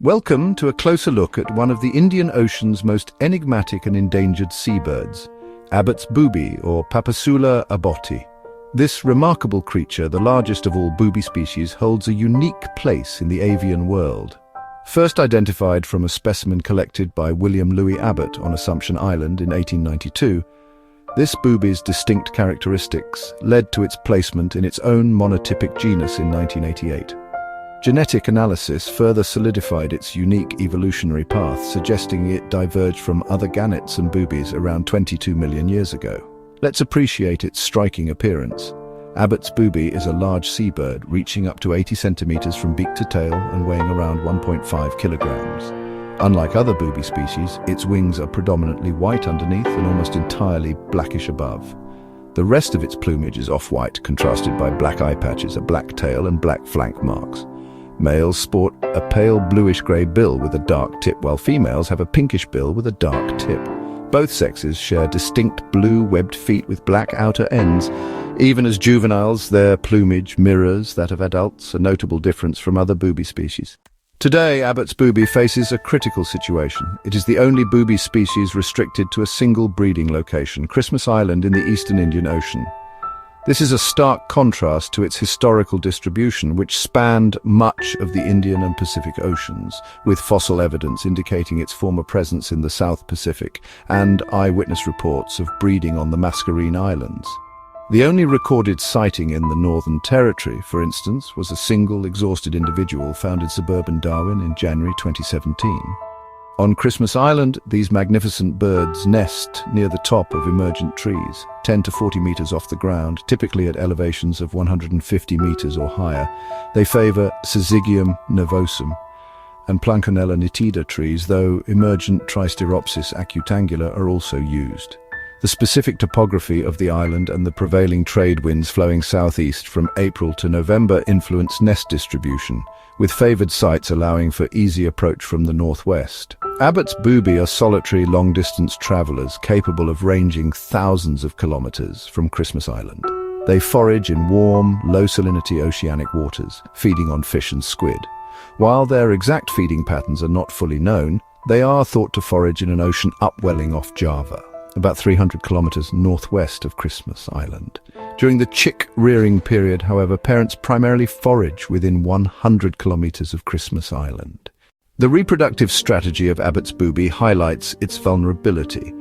Welcome to a closer look at one of the Indian Ocean's most enigmatic and endangered seabirds, Abbott's booby or Papasula abboti. This remarkable creature, the largest of all booby species, holds a unique place in the avian world. First identified from a specimen collected by William Louis Abbott on Assumption Island in 1892, this booby's distinct characteristics led to its placement in its own monotypic genus in 1988. Genetic analysis further solidified its unique evolutionary path, suggesting it diverged from other gannets and boobies around 22 million years ago. Let's appreciate its striking appearance. Abbott's booby is a large seabird, reaching up to 80 centimeters from beak to tail and weighing around 1.5 kilograms. Unlike other booby species, its wings are predominantly white underneath and almost entirely blackish above. The rest of its plumage is off-white, contrasted by black eye patches, a black tail, and black flank marks. Males sport a pale bluish-grey bill with a dark tip, while females have a pinkish bill with a dark tip. Both sexes share distinct blue webbed feet with black outer ends. Even as juveniles, their plumage mirrors that of adults, a notable difference from other booby species. Today, Abbott's booby faces a critical situation. It is the only booby species restricted to a single breeding location, Christmas Island in the eastern Indian Ocean. This is a stark contrast to its historical distribution, which spanned much of the Indian and Pacific Oceans, with fossil evidence indicating its former presence in the South Pacific and eyewitness reports of breeding on the Mascarene Islands. The only recorded sighting in the Northern Territory, for instance, was a single exhausted individual found in suburban Darwin in January 2017. On Christmas Island, these magnificent birds nest near the top of emergent trees, 10 to 40 meters off the ground, typically at elevations of 150 meters or higher. They favor Syzygium nervosum and Planconella nitida trees, though emergent Tristeropsis acutangula are also used. The specific topography of the island and the prevailing trade winds flowing southeast from April to November influence nest distribution, with favored sites allowing for easy approach from the northwest. Abbott's booby are solitary long-distance travelers capable of ranging thousands of kilometers from Christmas Island. They forage in warm, low-salinity oceanic waters, feeding on fish and squid. While their exact feeding patterns are not fully known, they are thought to forage in an ocean upwelling off Java, about 300 kilometers northwest of Christmas Island. During the chick rearing period, however, parents primarily forage within 100 kilometers of Christmas Island. The reproductive strategy of Abbott's booby highlights its vulnerability.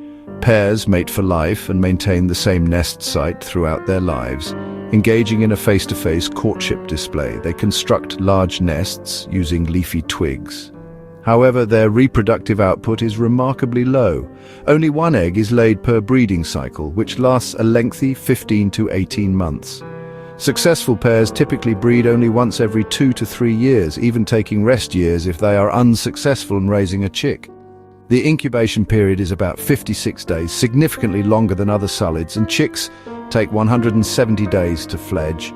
Pairs mate for life and maintain the same nest site throughout their lives. Engaging in a face-to-face courtship display, they construct large nests using leafy twigs. However, their reproductive output is remarkably low. Only one egg is laid per breeding cycle, which lasts a lengthy 15 to 18 months. Successful pairs typically breed only once every 2 to 3 years, even taking rest years if they are unsuccessful in raising a chick. The incubation period is about 56 days, significantly longer than other sulids, and chicks take 170 days to fledge,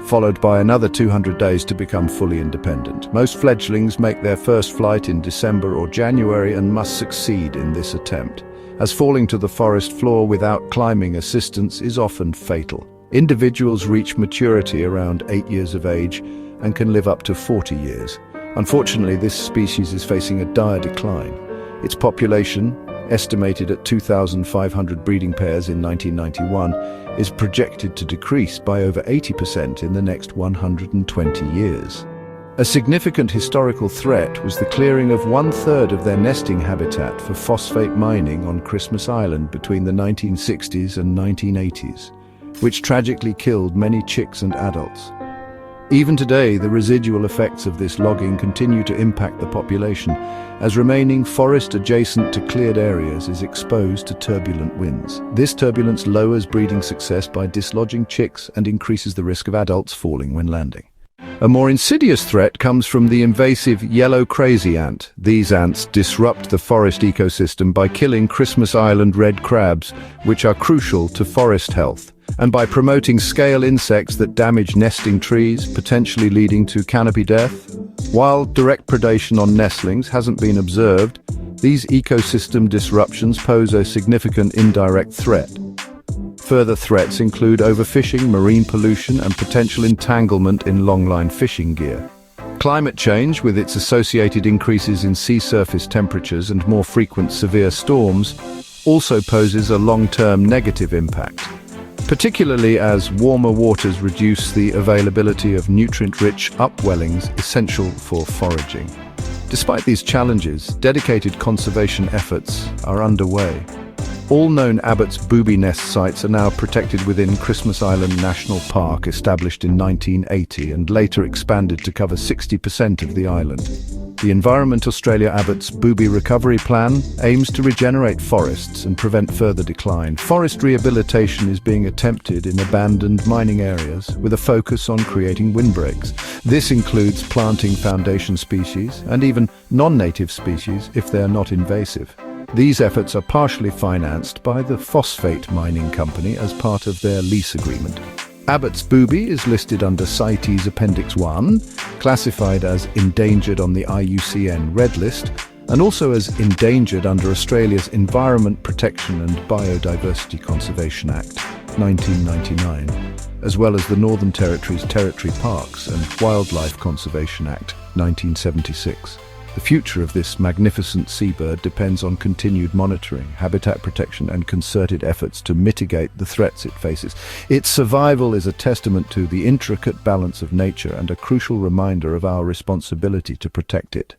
followed by another 200 days to become fully independent. Most fledglings make their first flight in December or January and must succeed in this attempt, as falling to the forest floor without climbing assistance is often fatal. Individuals reach maturity around 8 years of age and can live up to 40 years. Unfortunately, this species is facing a dire decline. Its population, estimated at 2,500 breeding pairs in 1991, is projected to decrease by over 80% in the next 120 years. A significant historical threat was the clearing of 1/3 of their nesting habitat for phosphate mining on Christmas Island between the 1960s and 1980s, which tragically killed many chicks and adults. Even today, the residual effects of this logging continue to impact the population, as remaining forest adjacent to cleared areas is exposed to turbulent winds. This turbulence lowers breeding success by dislodging chicks and increases the risk of adults falling when landing. A more insidious threat comes from the invasive yellow crazy ant. These ants disrupt the forest ecosystem by killing Christmas Island red crabs, which are crucial to forest health, and by promoting scale insects that damage nesting trees, potentially leading to canopy death. While direct predation on nestlings hasn't been observed, these ecosystem disruptions pose a significant indirect threat. Further threats include overfishing, marine pollution, and potential entanglement in longline fishing gear. Climate change, with its associated increases in sea surface temperatures and more frequent severe storms, also poses a long-term negative impact, particularly as warmer waters reduce the availability of nutrient-rich upwellings essential for foraging. Despite these challenges, dedicated conservation efforts are underway. All known Abbott's Booby nest sites are now protected within Christmas Island National Park, established in 1980 and later expanded to cover 60% of the island. The Environment Australia Abbott's Booby Recovery Plan aims to regenerate forests and prevent further decline. Forest rehabilitation is being attempted in abandoned mining areas with a focus on creating windbreaks. This includes planting foundation species and even non-native species if they are not invasive. These efforts are partially financed by the phosphate mining company as part of their lease agreement. Abbott's Booby is listed under CITES Appendix 1, classified as endangered on the IUCN Red List, and also as endangered under Australia's Environment Protection and Biodiversity Conservation Act, 1999, as well as the Northern Territory's Territory Parks and Wildlife Conservation Act, 1976. The future of this magnificent seabird depends on continued monitoring, habitat protection, and concerted efforts to mitigate the threats it faces. Its survival is a testament to the intricate balance of nature and a crucial reminder of our responsibility to protect it.